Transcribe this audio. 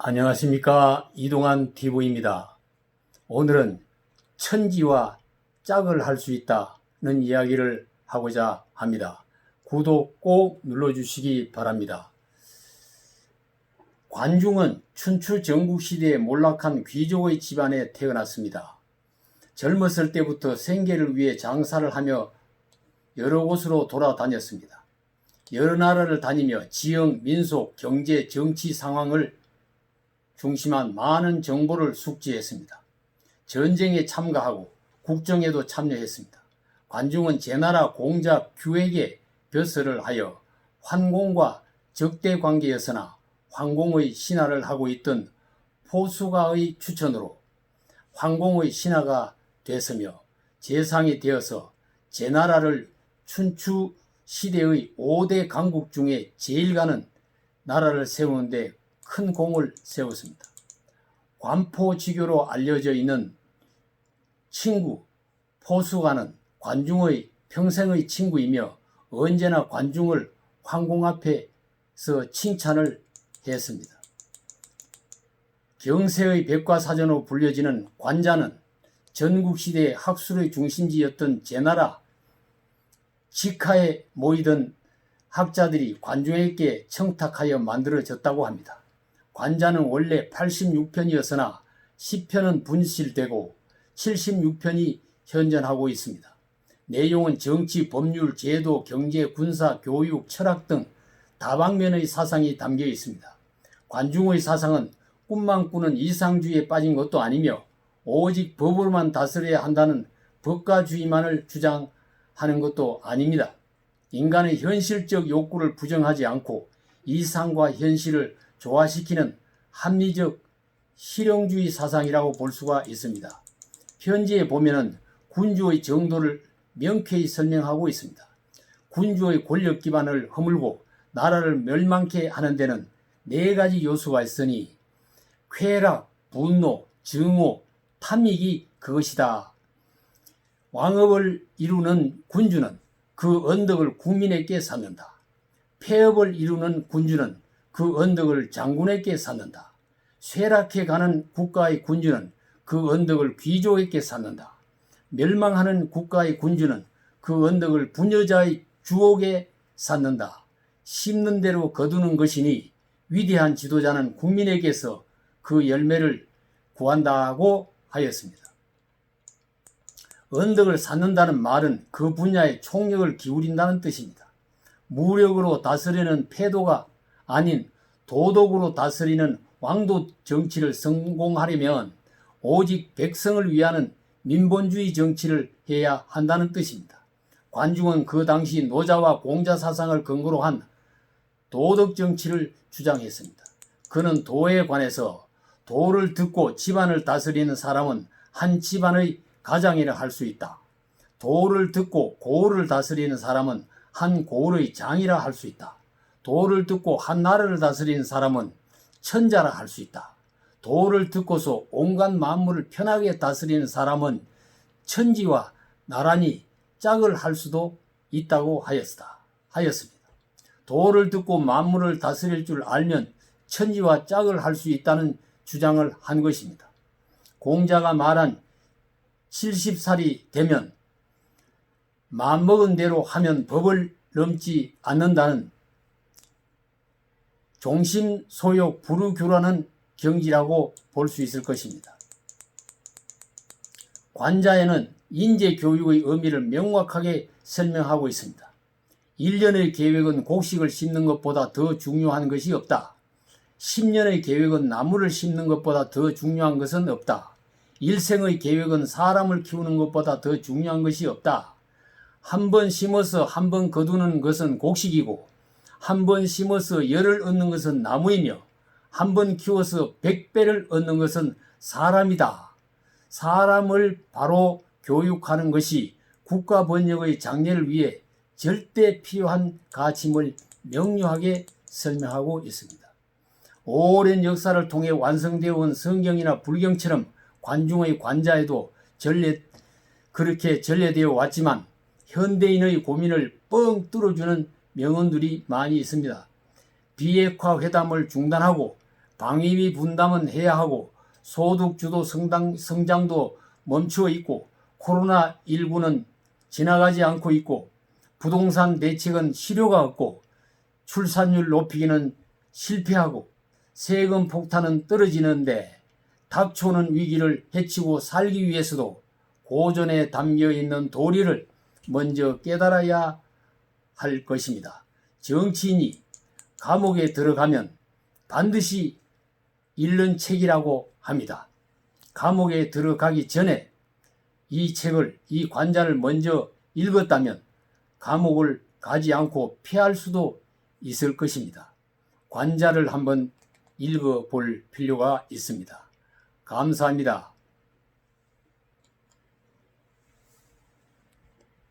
안녕하십니까, 이동환 TV입니다. 오늘은 천지와 짝을 할 수 있다는 이야기를 하고자 합니다. 구독 꼭 눌러주시기 바랍니다. 관중은 춘추 전국시대에 몰락한 귀족의 집안에 태어났습니다. 젊었을 때부터 생계를 위해 장사를 하며 여러 곳으로 돌아다녔습니다. 여러 나라를 다니며 지역, 민속, 경제, 정치 상황을 중심한 많은 정보를 숙지했습니다. 전쟁에 참가하고 국정에도 참여했습니다. 관중은 제나라 공작 규획에 벼슬을 하여 환공과 적대 관계였으나 황공의 신하를 하고 있던 포수가의 추천으로 황공의 신하가 됐으며 재상이 되어서 제나라를 춘추 시대의 5대 강국 중에 제일 가는 나라를 세우는데 큰 공을 세웠습니다. 관포지교로 알려져 있는 친구 포수가는 관중의 평생의 친구이며 언제나 관중을 황공 앞에서 칭찬을 했습니다. 경세의 백과사전으로 불려지는 관자는 전국시대의 학술의 중심지였던 제나라 직하에 모이던 학자들이 관중에게 청탁하여 만들어졌다고 합니다. 관자는 원래 86편이었으나 10편은 분실되고 76편이 현존하고 있습니다. 내용은 정치, 법률, 제도, 경제, 군사, 교육, 철학 등 다방면의 사상이 담겨 있습니다. 관중의 사상은 꿈만 꾸는 이상주의에 빠진 것도 아니며 오직 법으로만 다스려야 한다는 법가주의만을 주장하는 것도 아닙니다. 인간의 현실적 욕구를 부정하지 않고 이상과 현실을 조화시키는 합리적 실용주의 사상이라고 볼 수가 있습니다. 편지에 보면은 군주의 정도를 명쾌히 설명하고 있습니다. 군주의 권력 기반을 허물고 나라를 멸망케 하는 데는 4가지 요소가 있으니 쾌락, 분노, 증오, 탐닉이 그것이다. 왕업을 이루는 군주는 그 언덕을 국민에게 쌓는다. 폐업을 이루는 군주는 그 언덕을 장군에게 쌓는다. 쇠락해 가는 국가의 군주는 그 언덕을 귀족에게 쌓는다. 멸망하는 국가의 군주는 그 언덕을 부녀자의 주옥에 쌓는다. 심는 대로 거두는 것이니 위대한 지도자는 국민에게서 그 열매를 구한다고 하였습니다. 언덕을 쌓는다는 말은 그 분야에 총력을 기울인다는 뜻입니다. 무력으로 다스리는 패도가 아닌 도덕으로 다스리는 왕도 정치를 성공하려면 오직 백성을 위하는 민본주의 정치를 해야 한다는 뜻입니다. 관중은 그 당시 노자와 공자 사상을 근거로 한 도덕 정치를 주장했습니다. 그는 도에 관해서 도를 듣고 집안을 다스리는 사람은 한 집안의 가장이라 할 수 있다. 도를 듣고 고을을 다스리는 사람은 한 고을의 장이라 할 수 있다. 도를 듣고 한 나라를 다스리는 사람은 천자라 할 수 있다. 도를 듣고서 온갖 만물을 편하게 다스리는 사람은 천지와 나란히 짝을 할 수도 있다고 하였습니다. 도를 듣고 만물을 다스릴 줄 알면 천지와 짝을 할 수 있다는 주장을 한 것입니다. 공자가 말한 70살이 되면 마음먹은 대로 하면 법을 넘지 않는다는 종심소욕 불우교라는 경지라고 볼 수 있을 것입니다. 관자에는 인재교육의 의미를 명확하게 설명하고 있습니다. 1년의 계획은 곡식을 심는 것보다 더 중요한 것이 없다. 10년의 계획은 나무를 심는 것보다 더 중요한 것은 없다. 일생의 계획은 사람을 키우는 것보다 더 중요한 것이 없다. 한 번 심어서 한 번 거두는 것은 곡식이고 한 번 심어서 열을 얻는 것은 나무이며 한 번 키워서 100배를 얻는 것은 사람이다. 사람을 바로 교육하는 것이 국가 번영의 장래를 위해 절대 필요한 가치임을 명료하게 설명하고 있습니다. 오랜 역사를 통해 완성되어 온 성경이나 불경처럼 관중의 관자에도 그렇게 전래되어 왔지만 현대인의 고민을 뻥 뚫어주는 명언들이 많이 있습니다. 비핵화 회담을 중단하고 방위비 분담은 해야 하고 소득주도 성장도 멈추어 있고 코로나19는 지나가지 않고 있고 부동산 대책은 실효가 없고 출산율 높이기는 실패하고 세금 폭탄은 떨어지는데 닥쳐오는 위기를 헤치고 살기 위해서도 고전에 담겨 있는 도리를 먼저 깨달아야 할 것입니다. 정치인이 감옥에 들어가면 반드시 읽는 책이라고 합니다. 감옥에 들어가기 전에 이 책을, 이 관자를 먼저 읽었다면 감옥을 가지 않고 피할 수도 있을 것입니다. 관자를 한번 읽어볼 필요가 있습니다. 감사합니다.